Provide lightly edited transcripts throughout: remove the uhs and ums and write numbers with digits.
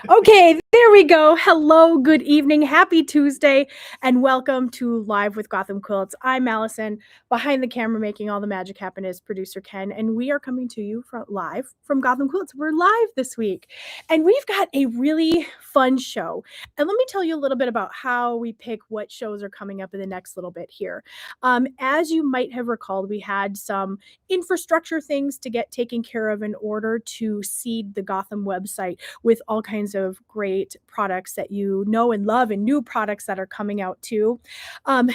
Okay, there we go. Hello, good evening, happy Tuesday, and welcome to Live with Gotham Quilts. I'm Allison. Behind the camera, making all the magic happen is producer Ken, and we are coming to you live from Gotham Quilts. We're live this week, and we've got a really fun show. And let me tell you a little bit about how we pick what shows are coming up in the next little bit here. As you might have recalled, we had some infrastructure things to get taken care of in order to seed the Gotham website with all kinds of great products that you know and love and new products that are coming out too. Um,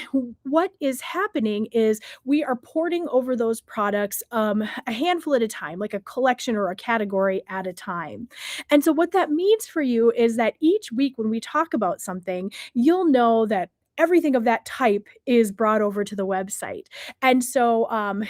what is happening is we are porting over those products a handful at a time, like a collection or a category at a time. And so, what that means for you is that each week when we talk about something, you'll know that everything of that type is brought over to the website. And so, um,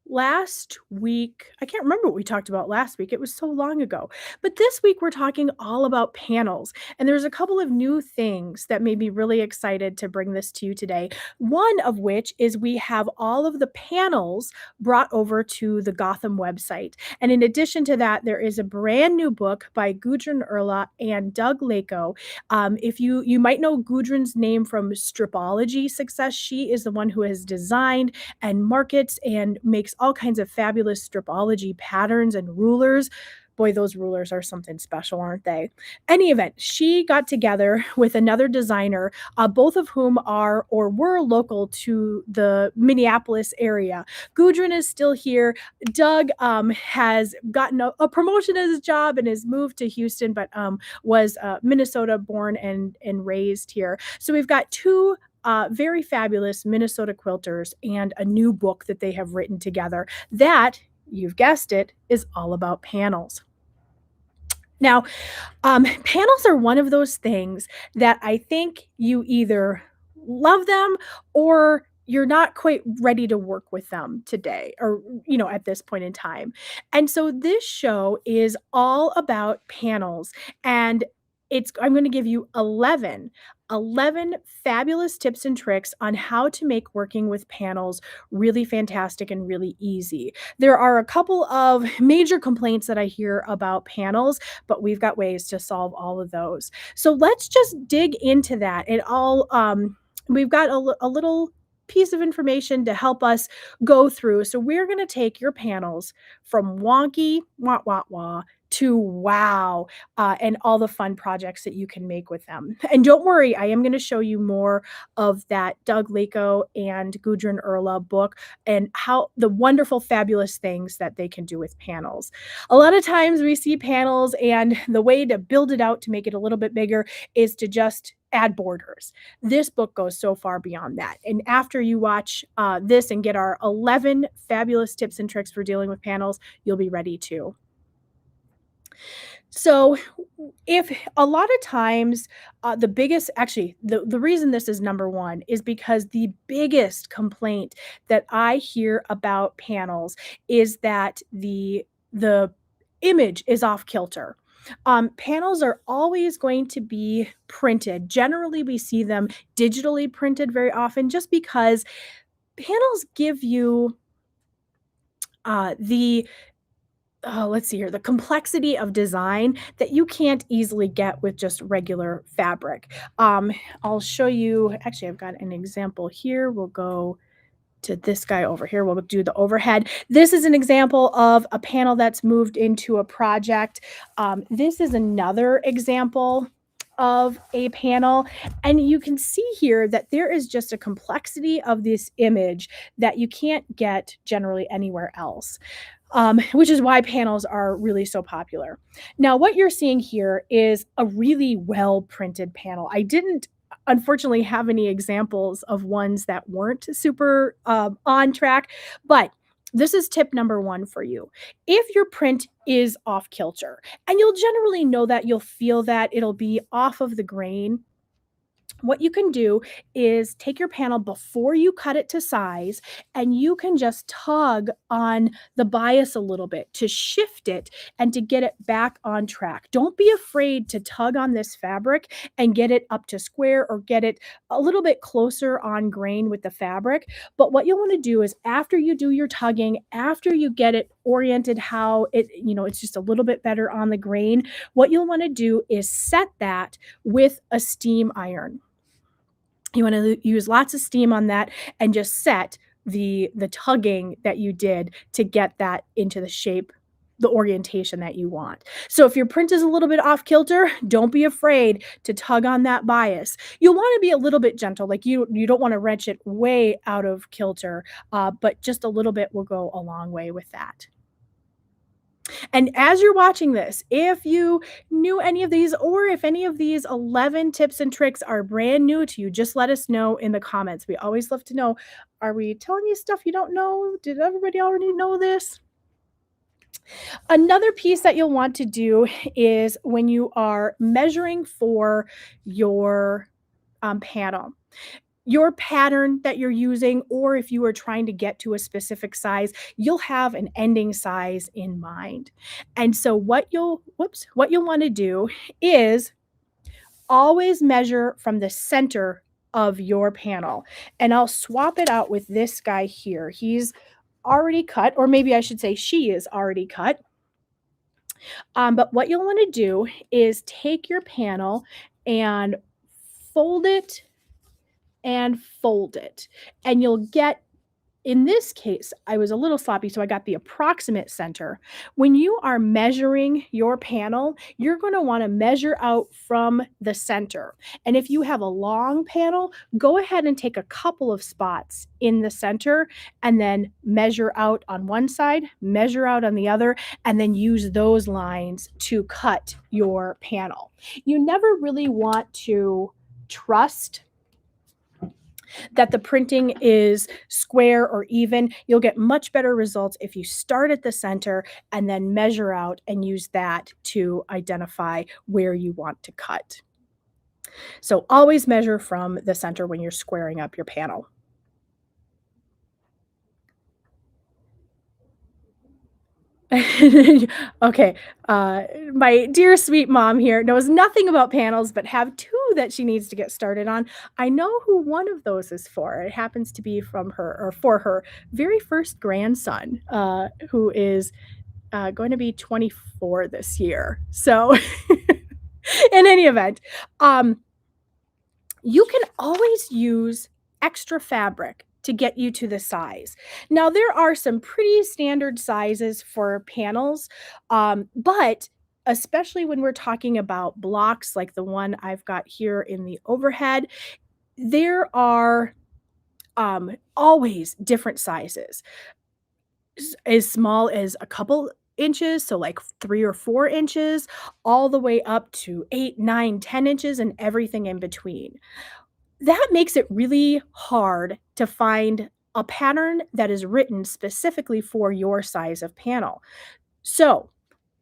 last week, I can't remember what we talked about last week. It was so long ago. But this week, we're talking all about panels. And there's a couple of new things that made me really excited to bring this to you today. One of which is we have all of the panels brought over to the Gotham website. And in addition to that, there is a brand new book by Gudrun Erla and Doug Leko. If you might know Gudrun's name from Stripology Success, she is the one who has designed and markets and makes all kinds of fabulous stripology patterns and rulers. Boy, those rulers are something special, aren't they? Any event, she got together with another designer, both of whom are or were local to the Minneapolis area. Gudrun is still here. Doug has gotten a promotion at his job and has moved to Houston, but was Minnesota born and raised here. So we've got two very fabulous Minnesota quilters and a new book that they have written together that, you've guessed it, is all about panels. Now, panels are one of those things that I think you either love them or you're not quite ready to work with them today or at this point in time. And so this show is all about panels, and I'm going to give you 11 fabulous tips and tricks on how to make working with panels really fantastic and really easy. There are a couple of major complaints that I hear about panels, but we've got ways to solve all of those. So let's just dig into that. We've got a little piece of information to help us go through. So we're going to take your panels from wonky, wah, wah, wah, to wow, and all the fun projects that you can make with them. And don't worry, I am going to show you more of that Doug Leko and Gudrun Erla book and how the wonderful, fabulous things that they can do with panels. A lot of times we see panels, and the way to build it out to make it a little bit bigger is to just add borders. This book goes so far beyond that. And after you watch this and get our 11 fabulous tips and tricks for dealing with panels, you'll be ready to. So, if a lot of times the biggest, actually, the reason this is number one is because the biggest complaint that I hear about panels is that the image is off kilter. Panels are always going to be printed. Generally, we see them digitally printed very often just because panels give you let's see here, the complexity of design that you can't easily get with just regular fabric. I'll show you, actually, I've got an example here. We'll go to this guy over here. We'll do the overhead. This is an example of a panel that's moved into a project. This is another example of a panel, and you can see here that there is just a complexity of this image that you can't get generally anywhere else. Which is why panels are really so popular. Now, what you're seeing here is a really well printed panel. I didn't unfortunately have any examples of ones that weren't super on track, but this is tip number one for you. If your print is off kilter, and you'll generally know that, you'll feel that it'll be off of the grain, what you can do is take your panel before you cut it to size, and you can just tug on the bias a little bit to shift it and to get it back on track. Don't be afraid to tug on this fabric and get it up to square or get it a little bit closer on grain with the fabric. But what you'll want to do is after you do your tugging, after you get it oriented how it's just a little bit better on the grain, what you'll want to do is set that with a steam iron. You want to use lots of steam on that and just set the tugging that you did to get that into the shape, the orientation that you want. So if your print is a little bit off kilter, don't be afraid to tug on that bias. You'll want to be a little bit gentle, like you don't want to wrench it way out of kilter, but just a little bit will go a long way with that. And as you're watching this, if you knew any of these or if any of these 11 tips and tricks are brand new to you, just let us know in the comments. We always love to know, are we telling you stuff you don't know? Did everybody already know this? Another piece that you'll want to do is when you are measuring for your panel, your pattern that you're using, or if you are trying to get to a specific size, you'll have an ending size in mind. And so what you'll want to do is always measure from the center of your panel. And I'll swap it out with this guy here. He's already cut, or maybe I should say she is already cut. But what you'll want to do is take your panel and fold it and fold it. And you'll get, in this case, I was a little sloppy, so I got the approximate center. When you are measuring your panel, you're going to want to measure out from the center. And if you have a long panel, go ahead and take a couple of spots in the center and then measure out on one side, measure out on the other, and then use those lines to cut your panel. You never really want to trust that the printing is square or even. You'll get much better results if you start at the center and then measure out and use that to identify where you want to cut. So always measure from the center when you're squaring up your panel. Okay, my dear sweet mom here knows nothing about panels, but have two that she needs to get started on. I know who one of those is for. It happens to be from her, or for her very first grandson, who is going to be 24 this year. So, in any event, you can always use extra fabric to get you to the size. Now, there are some pretty standard sizes for panels, but especially when we're talking about blocks like the one I've got here in the overhead, there are always different sizes, as small as a couple inches, so like 3 or 4 inches, all the way up to 8, 9, 10 inches, and everything in between. That makes it really hard to find a pattern that is written specifically for your size of panel. So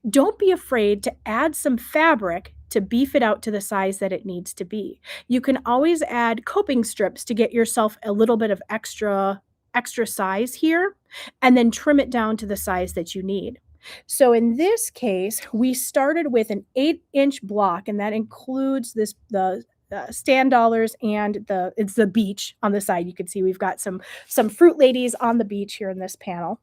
don't be afraid to add some fabric to beef it out to the size that it needs to be. You can always add coping strips to get yourself a little bit of extra size here, and then trim it down to the size that you need. So in this case, we started with an 8-inch block, and that includes the stand dollars and it's the beach on the side. You can see we've got some fruit ladies on the beach here in this panel,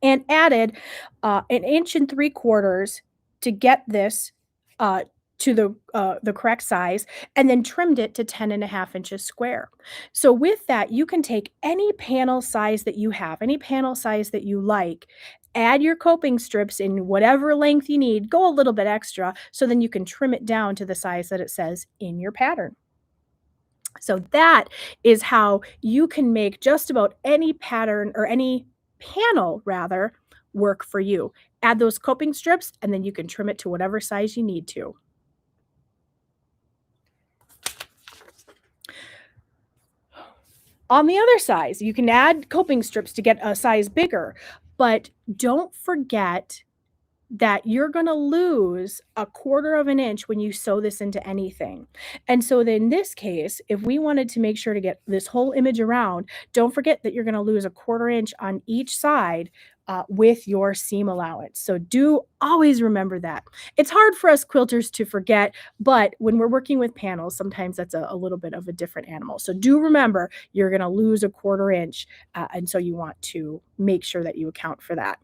and added 1.75 inches to get this to the correct size, and then trimmed it to 10.5 inches square. So with that, you can take any panel size that you have, any panel size that you like, add your coping strips in whatever length you need, go a little bit extra, so then you can trim it down to the size that it says in your pattern. So that is how you can make just about any pattern, or any panel rather, work for you. Add those coping strips, and then you can trim it to whatever size you need to. On the other size, you can add coping strips to get a size bigger, but don't forget that you're gonna lose a quarter of an inch when you sew this into anything. And so then in this case, if we wanted to make sure to get this whole image around, don't forget that you're gonna lose a quarter inch on each side with your seam allowance. So do always remember that. It's hard for us quilters to forget, but when we're working with panels, sometimes that's a little bit of a different animal. So do remember you're gonna lose a quarter inch, and so you want to make sure that you account for that.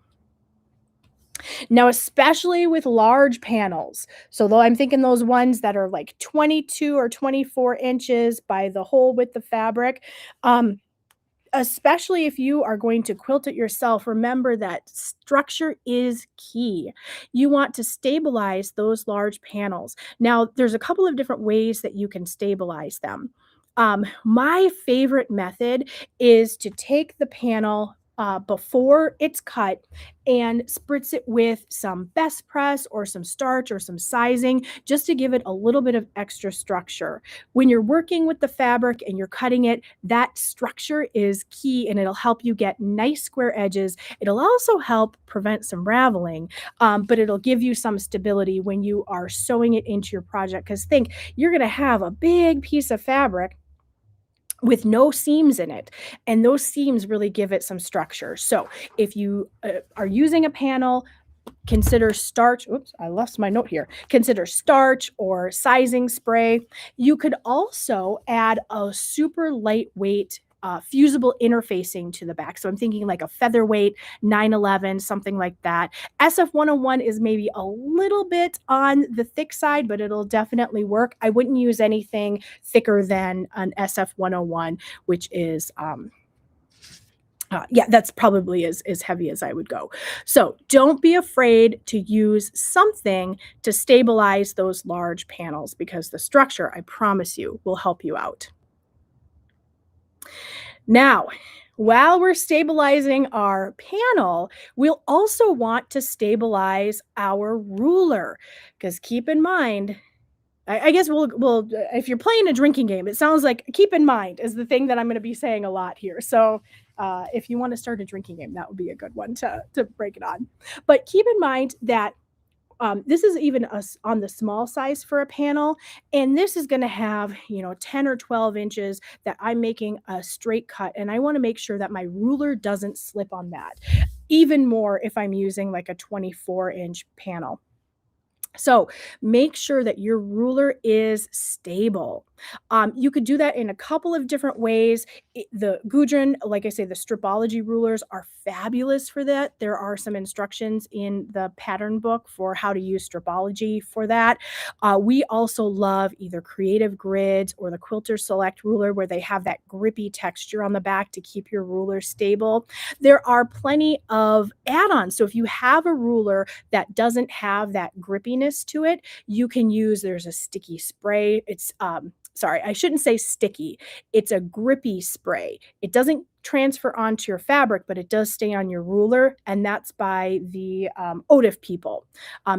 Now, especially with large panels, so though I'm thinking those ones that are like 22 or 24 inches by the whole width of fabric, um, especially if you are going to quilt it yourself, remember that structure is key. You want to stabilize those large panels. Now, there's a couple of different ways that you can stabilize them. My favorite method is to take the panel before it's cut and spritz it with some best press or some starch or some sizing just to give it a little bit of extra structure. When you're working with the fabric and you're cutting it, that structure is key and it'll help you get nice square edges. It'll also help prevent some raveling, but it'll give you some stability when you are sewing it into your project. Because think, you're going to have a big piece of fabric with no seams in it, and those seams really give it some structure. So if you are using a panel, consider starch. Oops, I lost my note here. Consider starch or sizing spray. You could also add a super lightweight fusible interfacing to the back. So I'm thinking like a featherweight 911, something like that. SF101 is maybe a little bit on the thick side, but it'll definitely work. I wouldn't use anything thicker than an SF101, which is yeah, that's probably as heavy as I would go. So don't be afraid to use something to stabilize those large panels because the structure, I promise you, will help you out. Now, while we're stabilizing our panel, we'll also want to stabilize our ruler because keep in mind, I guess we'll if you're playing a drinking game, it sounds like keep in mind is the thing that I'm going to be saying a lot here. So if you want to start a drinking game, that would be a good one to break it on. But keep in mind that this is even us on the small size for a panel, and this is going to have 10 or 12 inches that I'm making a straight cut, and I want to make sure that my ruler doesn't slip on that. Even more if I'm using like a 24-inch panel. So make sure that your ruler is stable. You could do that in a couple of different ways. The Gudrun, like I say, the stripology rulers are fabulous for that. There are some instructions in the pattern book for how to use stripology for that. We also love either Creative Grids or the Quilter Select ruler where they have that grippy texture on the back to keep your ruler stable. There are plenty of add-ons. So if you have a ruler that doesn't have that grippiness to it, you can use, there's a sticky spray. It's sorry, I shouldn't say sticky. It's a grippy spray. It doesn't transfer onto your fabric, but it does stay on your ruler, and that's by the OTIF people.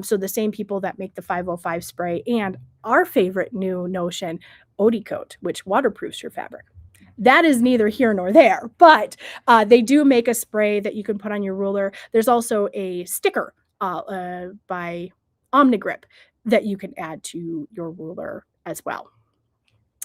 So the same people that make the 505 spray and our favorite new notion, Coat, which waterproofs your fabric. That is neither here nor there, but they do make a spray that you can put on your ruler. There's also a sticker by Omnigrip that you can add to your ruler as well.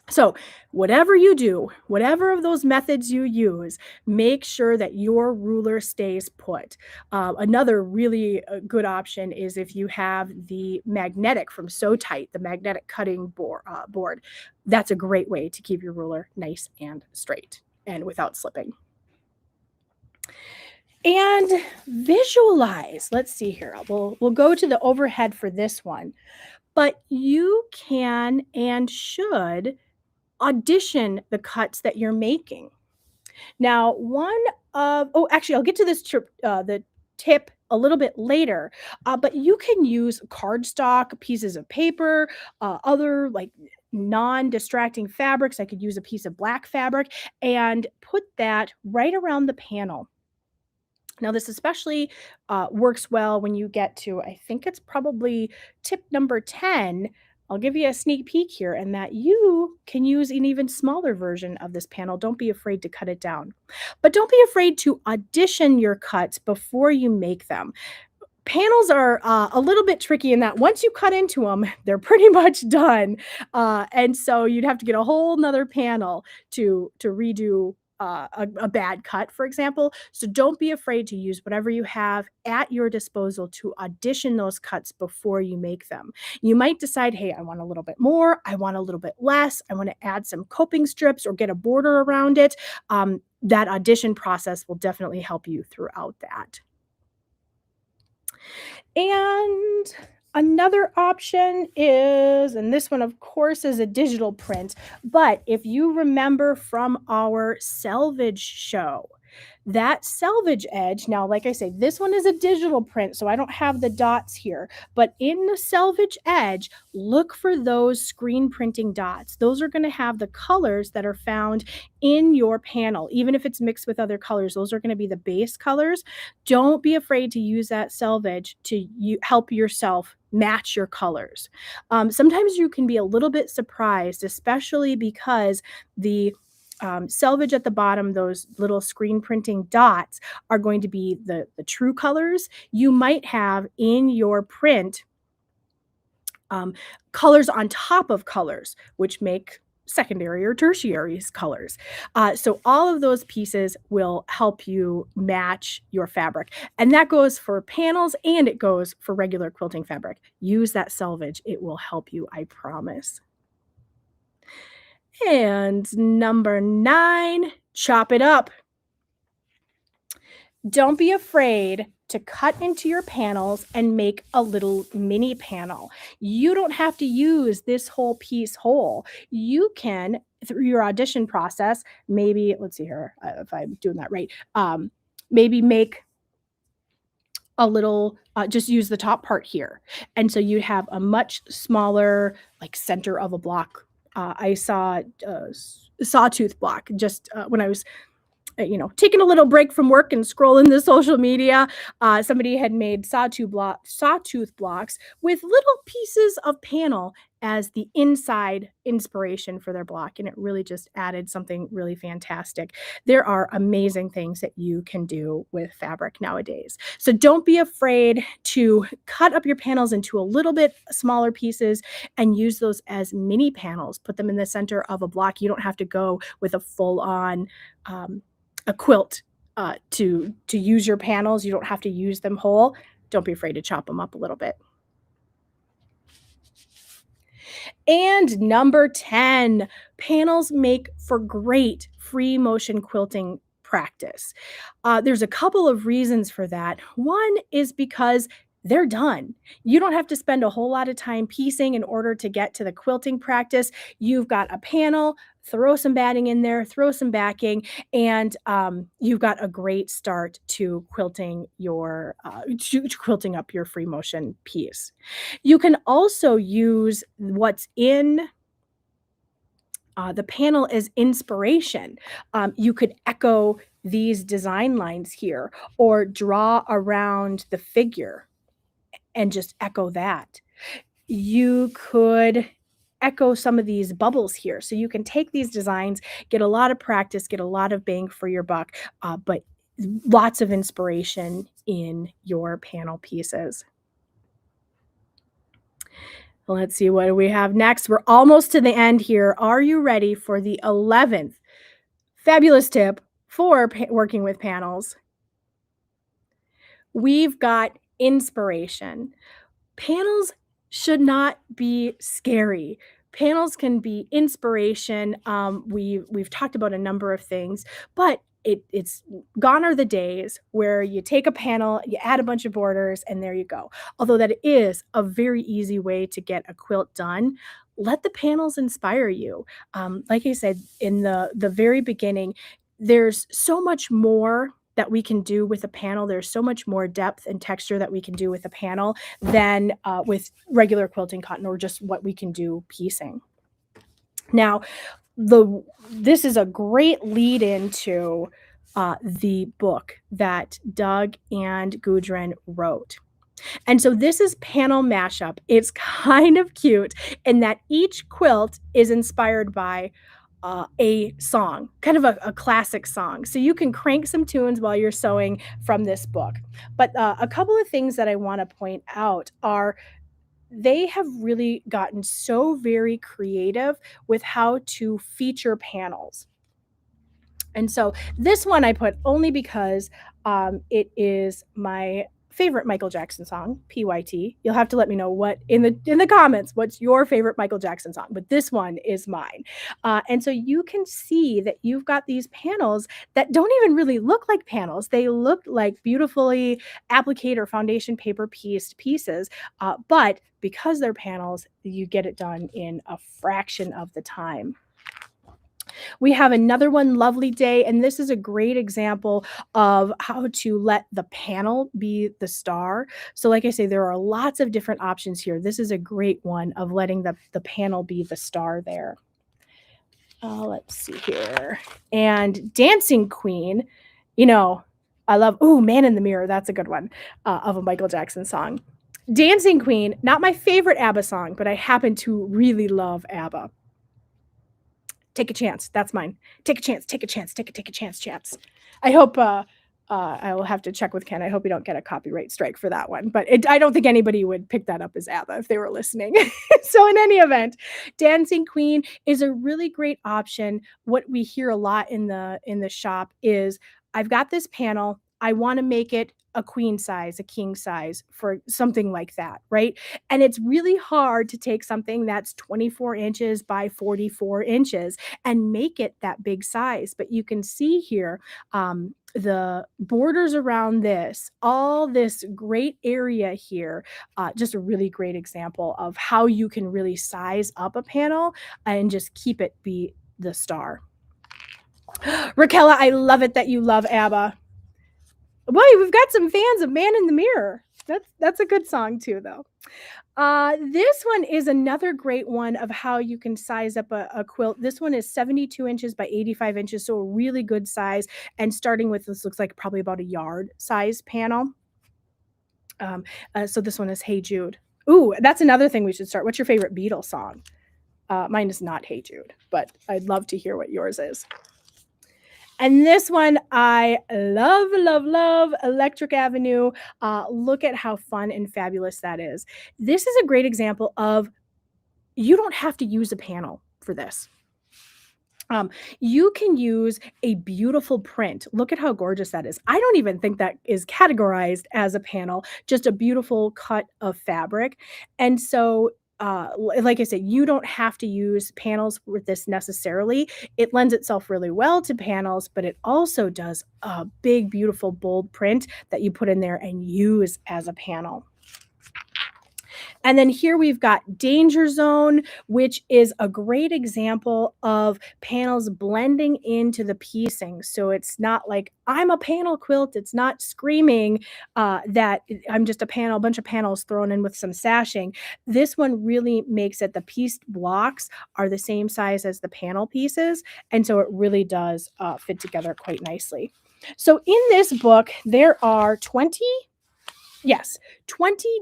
So, whatever you do, whatever of those methods you use, make sure that your ruler stays put. Another really good option is if you have the magnetic from So Tight, the magnetic cutting board. That's a great way to keep your ruler nice and straight and without slipping. And visualize. Let's see here. We'll go to the overhead for this one, but you can and should audition the cuts that you're making. Now, actually, I'll get to this the tip a little bit later, but you can use cardstock, pieces of paper, other like non-distracting fabrics. I could use a piece of black fabric and put that right around the panel. Now, this especially works well when you get to, I think it's probably tip number 10. I'll give you a sneak peek here, and that you can use an even smaller version of this panel. Don't be afraid to cut it down. But don't be afraid to audition your cuts before you make them. Panels are, a little bit tricky in that once you cut into them, 'em, they're pretty much done, and so you'd have to get a whole 'nother panel to redo, a bad cut, for example, so don't be afraid to use whatever you have at your disposal to audition those cuts before you make them. You might decide, "Hey, I want a little bit more, I want a little bit less, I wanna add some coping strips or get a border around it," that audition process will definitely help you throughout that. And another option is, and this one, of course, is a digital print, but if you remember from our selvage show, that selvage edge, now, like I say, this one is a digital print, so I don't have the dots here, but in the selvage edge, look for those screen printing dots. Those are going to have the colors that are found in your panel. Even if it's mixed with other colors, those are going to be the base colors. Don't be afraid to use that selvage to help yourself match your colors. Sometimes you can be a little bit surprised, especially because the selvage at the bottom, those little screen printing dots are going to be the true colors. You might have in your print um, colors on top of colors, which make secondary or tertiary colors. So all of those pieces will help you match your fabric. And that goes for panels and it goes for regular quilting fabric. Use that selvage. It will help you, I promise. And number 9, chop it up. Don't be afraid to cut into your panels and make a little mini panel. You don't have to use this whole piece whole. You can, through your audition process, maybe, let's see here, if I'm doing that right, maybe make a little, just use the top part here. And so you have a much smaller, like center of a block. I saw sawtooth block just when I was taking a little break from work and scrolling the social media. Somebody had made sawtooth blocks with little pieces of panel as the inside inspiration for their block, and it really just added something really fantastic. There are amazing things that you can do with fabric nowadays. So don't be afraid to cut up your panels into a little bit smaller pieces and use those as mini panels. Put them in the center of a block. You don't have to go with a full-on a quilt to use your panels. You don't have to use them whole. Don't be afraid to chop them up a little bit. And number 10, panels make for great free motion quilting practice. There's a couple of reasons for that. One is because they're done. You don't have to spend a whole lot of time piecing in order to get to the quilting practice. You've got a panel, throw some batting in there, throw some backing, and you've got a great start to quilting to quilting up your free motion piece. You can also use what's in the panel as inspiration. You could echo these design lines here or draw around the figure and just echo that. You could echo some of these bubbles here. So you can take these designs, get a lot of practice, get a lot of bang for your buck, but lots of inspiration in your panel pieces. Let's see, what do we have next? We're almost to the end here. Are you ready for the 11th fabulous tip for working with panels? We've got inspiration. Panels should not be scary. Panels can be inspiration. We've talked about a number of things, but it's gone are the days where you take a panel, you add a bunch of borders, and there you go. Although that is a very easy way to get a quilt done, let the panels inspire you. Like I said in the very beginning, there's so much more that we can do with a panel. There's so much more depth and texture that we can do with a panel than with regular quilting cotton or just what we can do piecing. Now, this is a great lead into the book that Doug and Gudrun wrote. And so this is Panel Mashup. It's kind of cute in that each quilt is inspired by a song, kind of a classic song. So you can crank some tunes while you're sewing from this book. But a couple of things that I want to point out are they have really gotten so very creative with how to feature panels. And so this one I put only because it is my favorite Michael Jackson song, PYT. You'll have to let me know what in the comments what's your favorite Michael Jackson song, but this one is mine. And so you can see that you've got these panels that don't even really look like panels. They look like beautifully applique or foundation paper pieced pieces, but because they're panels, you get it done in a fraction of the time. We have another one, Lovely Day, and this is a great example of how to let the panel be the star. So like I say, there are lots of different options here. This is a great one of letting the panel be the star there. Let's see here. And Dancing Queen, you know, I love, Man in the Mirror. That's a good one of a Michael Jackson song. Dancing Queen, not my favorite ABBA song, but I happen to really love ABBA. Take a chance. That's mine. Take a chance. Take a chance. Take a chance. I hope I will have to check with Ken. I hope we don't get a copyright strike for that one. But I don't think anybody would pick that up as ABBA if they were listening. So in any event, Dancing Queen is a really great option. What we hear a lot in the shop is I've got this panel. I want to make it a queen size, a king size for something like that, right? And it's really hard to take something that's 24 inches by 44 inches and make it that big size. But you can see here the borders around this, all this great area here, just a really great example of how you can really size up a panel and just keep it be the star. Raquella, I love it that you love ABBA. Boy, we've got some fans of Man in the Mirror. That's a good song too, though. This one is another great one of how you can size up a quilt. This one is 72 inches by 85 inches, so a really good size. And starting with this looks like probably about a yard size panel. So this one is Hey Jude. Ooh, that's another thing we should start. What's your favorite Beatles song? Mine is not Hey Jude, but I'd love to hear what yours is. And this one, I love Electric Avenue. Look at how fun and fabulous that is. This is a great example of you don't have to use a panel for this. You can use a beautiful print. Look at how gorgeous that is. I don't even think that is categorized as a panel, just a beautiful cut of fabric. And so like I said, you don't have to use panels with this necessarily. It lends itself really well to panels, but it also does a big, beautiful, bold print that you put in there and use as a panel. And then here we've got Danger Zone, which is a great example of panels blending into the piecing. So it's not like I'm a panel quilt. It's not screaming that I'm just a bunch of panels thrown in with some sashing. This one really makes it, the pieced blocks are the same size as the panel pieces. And so it really does fit together quite nicely. So in this book, there are 20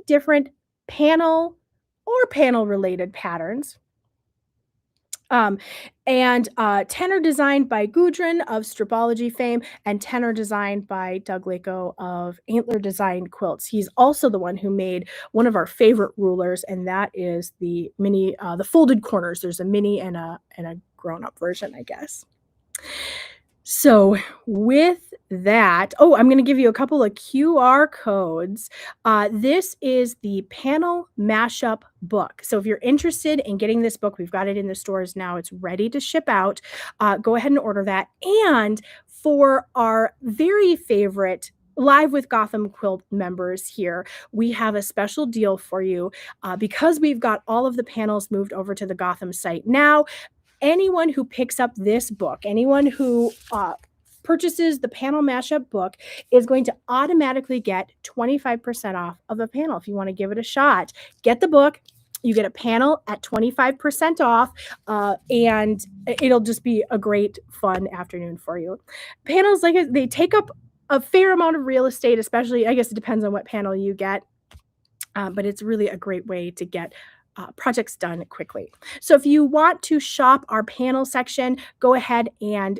different panel or panel related patterns. And 10 are designed by Gudrun of Stripology fame, and 10 are designed by Doug Leko of Antler Design Quilts. He's also the one who made one of our favorite rulers, and that is the mini, the folded corners. There's a mini and a grown-up version, I guess. So with that, I'm going to give you a couple of QR codes. This is the Panel Mashup book. So if you're interested in getting this book, we've got it in the stores now. It's ready to ship out. Go ahead and order that. And for our very favorite Live with Gotham Quilt members here, we have a special deal for you because we've got all of the panels moved over to the Gotham site now. Anyone who picks up this book, anyone who purchases the Panel Mashup book is going to automatically get 25% off of a panel. If you want to give it a shot, get the book. You get a panel at 25% off, and it'll just be a great, fun afternoon for you. Panels, they take up a fair amount of real estate, especially, I guess it depends on what panel you get, but it's really a great way to get projects done quickly. So if you want to shop our panel section, go ahead and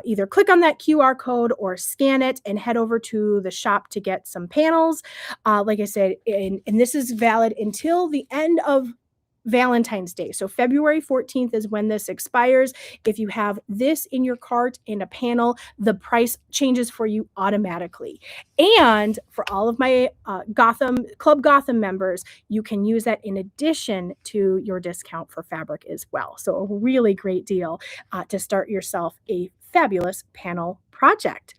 either click on that QR code or scan it and head over to the shop to get some panels. Like I said, and this is valid until the end of Valentine's Day. So February 14th is when this expires. If you have this in your cart in a panel, the price changes for you automatically. And for all of my Club Gotham members, you can use that in addition to your discount for fabric as well. So a really great deal to start yourself a fabulous panel project.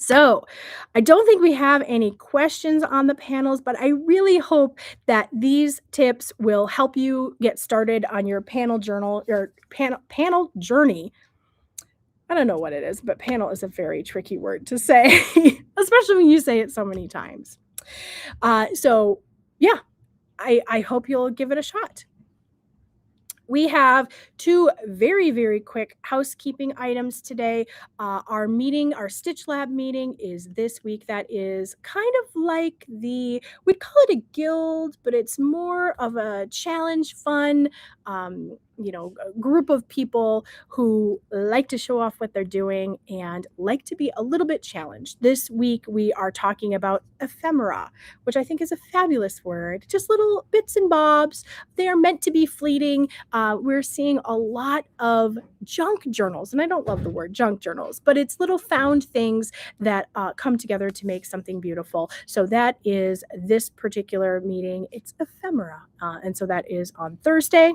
So, I don't think we have any questions on the panels, but I really hope that these tips will help you get started on your panel journal or panel journey. I don't know what it is, but panel is a very tricky word to say, especially when you say it so many times. So yeah, I hope you'll give it a shot. We have two very, very quick housekeeping items today. Our meeting, our Stitch Lab meeting is this week. That is kind of like we'd call it a guild, but it's more of a challenge, fun, a group of people who like to show off what they're doing and like to be a little bit challenged. This week, we are talking about ephemera, which I think is a fabulous word. Just little bits and bobs. They are meant to be fleeting. We're seeing a lot of junk journals, and I don't love the word junk journals, but it's little found things that come together to make something beautiful. So that is this particular meeting. It's ephemera, and so that is on Thursday.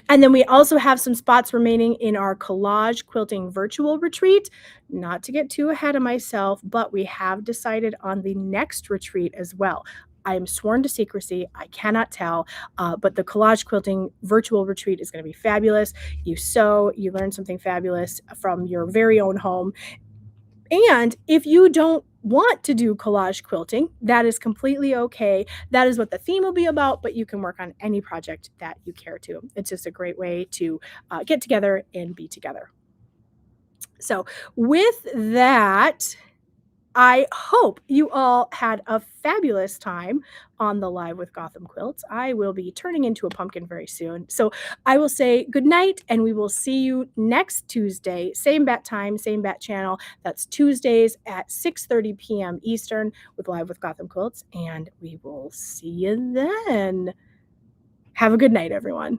And then we also have some spots remaining in our collage quilting virtual retreat. Not to get too ahead of myself, but we have decided on the next retreat as well. I am sworn to secrecy. I cannot tell, but the collage quilting virtual retreat is going to be fabulous. You sew, you learn something fabulous from your very own home. And if you don't want to do collage quilting, that is completely okay. That is what the theme will be about, but you can work on any project that you care to. It's just a great way to get together and be together. So with that, I hope you all had a fabulous time on the Live with Gotham Quilts. I will be turning into a pumpkin very soon. So I will say good night, and we will see you next Tuesday. Same bat time, same bat channel. That's Tuesdays at 6:30 p.m. Eastern with Live with Gotham Quilts, and we will see you then. Have a good night, everyone.